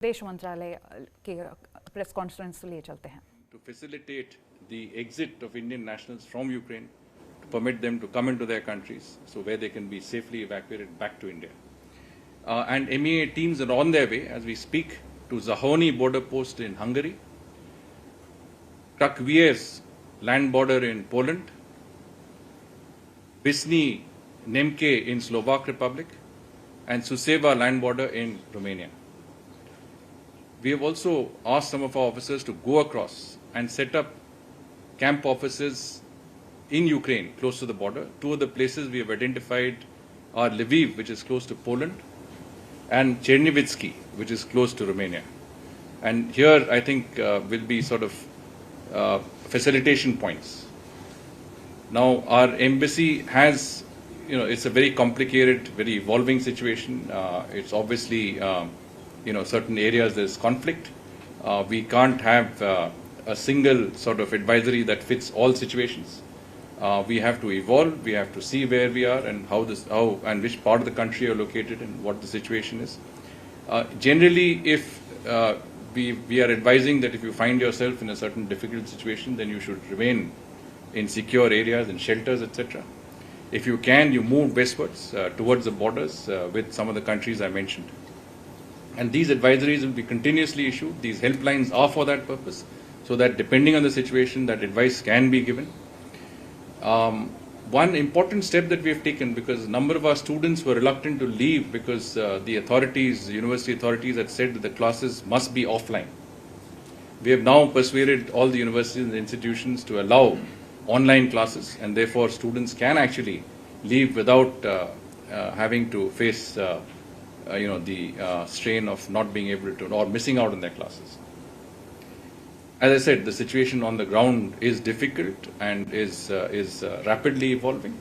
विदेश मंत्रालय के प्रेस कॉन्फ्रेंस लिए चलते हैं. To facilitate the exit of Indian nationals from Ukraine, to permit them to come into their countries, so where they can be safely evacuated back to India. And MEA teams are on their way as we speak to Zahoni border post in Hungary, Krakwiec land border in Poland, Visny Nemke in Slovak Republic, and Suceava land border in Romania. We have also asked some of our officers to go across and set up camp offices in Ukraine, close to the border. Two of the places we have identified are Lviv, which is close to Poland, and Chernivtsi, which is close to Romania. And here, I think, will be sort of facilitation points. Now, our embassy has, it's a very complicated, very evolving situation. It's obviously, certain areas there's conflict. We can't have a single sort of advisory that fits all situations. We have to evolve. We have to see where we are and how and which part of the country you're located and what the situation is. Generally, if we are advising that if you find yourself in a certain difficult situation, then you should remain in secure areas, in shelters, etc. If you can, you move westwards towards the borders with some of the countries I mentioned. And these advisories will be continuously issued. These helplines are for that purpose, so that depending on the situation, that advice can be given. One important step that we have taken, because a number of our students were reluctant to leave because the authorities, university authorities had said that the classes must be offline. We have now persuaded all the universities and institutions to allow online classes, and therefore students can actually leave without having to face the strain of not being able to or missing out on their classes. As I said, the situation on the ground is difficult and is rapidly evolving.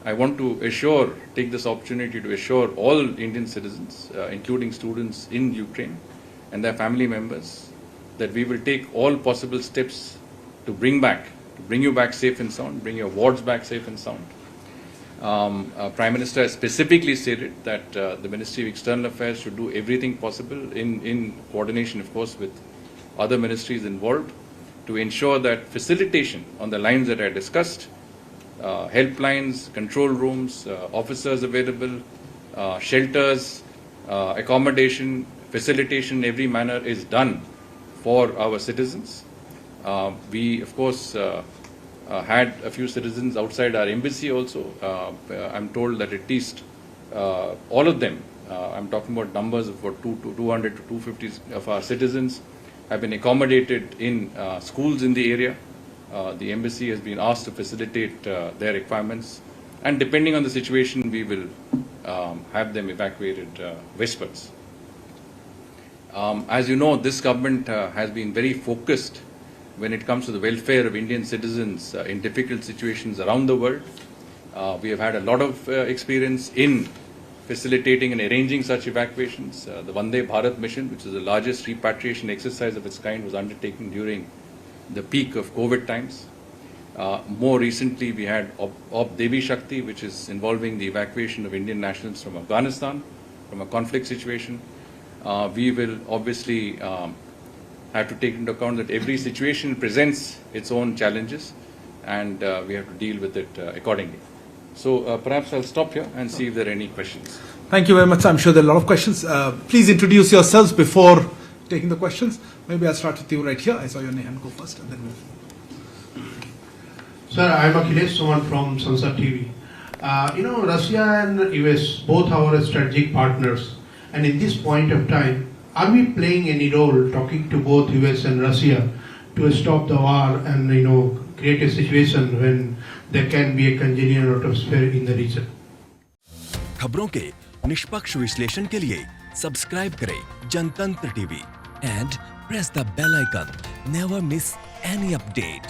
I want to take this opportunity to assure all Indian citizens, including students in Ukraine and their family members, that we will take all possible steps to bring you back safe and sound, bring your wards back safe and sound. Prime Minister has specifically stated that the Ministry of External Affairs should do everything possible in coordination, of course, with other ministries involved to ensure that facilitation on the lines that I discussed, helplines, control rooms, officers available, shelters, accommodation, facilitation in every manner is done for our citizens. We, of course, had a few citizens outside our embassy also. I'm told that at least all of them, I'm talking about numbers of about 200 to 250 of our citizens, have been accommodated in schools in the area. The embassy has been asked to facilitate their requirements, and depending on the situation, we will have them evacuated westwards. As you know, this government has been very focused when it comes to the welfare of Indian citizens in difficult situations around the world. We have had a lot of experience in facilitating and arranging such evacuations. The Vande Bharat mission, which is the largest repatriation exercise of its kind, was undertaken during the peak of COVID times. More recently, we had Op Devi Shakti, which is involving the evacuation of Indian nationals from Afghanistan, from a conflict situation. We will obviously have to take into account that every situation presents its own challenges, and we have to deal with it accordingly. So perhaps I'll stop here and see if there are any questions. Thank you very much. I'm sure there are a lot of questions. Please introduce yourselves before taking the questions. Maybe I'll start with you right here. I saw your hand go first, and then we'll... Sir, I'm Akhilesh Soman from Sansad TV. Russia and US both are our strategic partners, and in this point of time, are we playing any role talking to both US and Russia to stop the war and create a situation when there can be a congenial atmosphere in the region? खबरों के निष्पक्ष विश्लेषण के लिए subscribe करें Jantantra TV and press the bell icon. Never miss any update.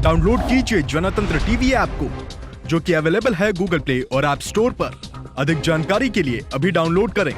Download कीजिए Jantantra TV app को, जो कि अवेलेबल है गूगल प्ले और ऐप स्टोर पर. अधिक जानकारी के लिए अभी डाउनलोड करें.